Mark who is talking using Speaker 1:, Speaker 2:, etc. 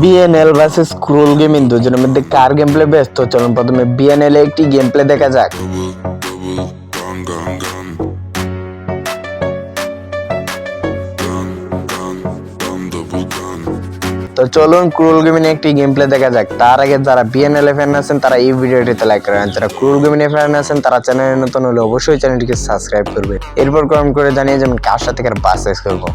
Speaker 1: BNL versus ক্রুল gaming দুজনের মধ্যে কার game play best? চলুন প্রথমে বিএনএল একটি গেম প্লে দেখা যাক। তো চলুন ক্রুল গেমিং একটি গেম প্লে দেখা যাক। তার আগে যারা বিএনএল ফ্যান আছেন তারা এই ভিডিওটিতে লাইক করেন, যারা ক্রুল গেমিং ফ্যান আছেন তারা চ্যানেলে নতুন হলে অবশ্যই চ্যানেলটিকে সাবস্ক্রাইব করবে। এরপর কমেন্ট করে জানিয়ে যাবেন কার সাথে কার পারচেজ করবো।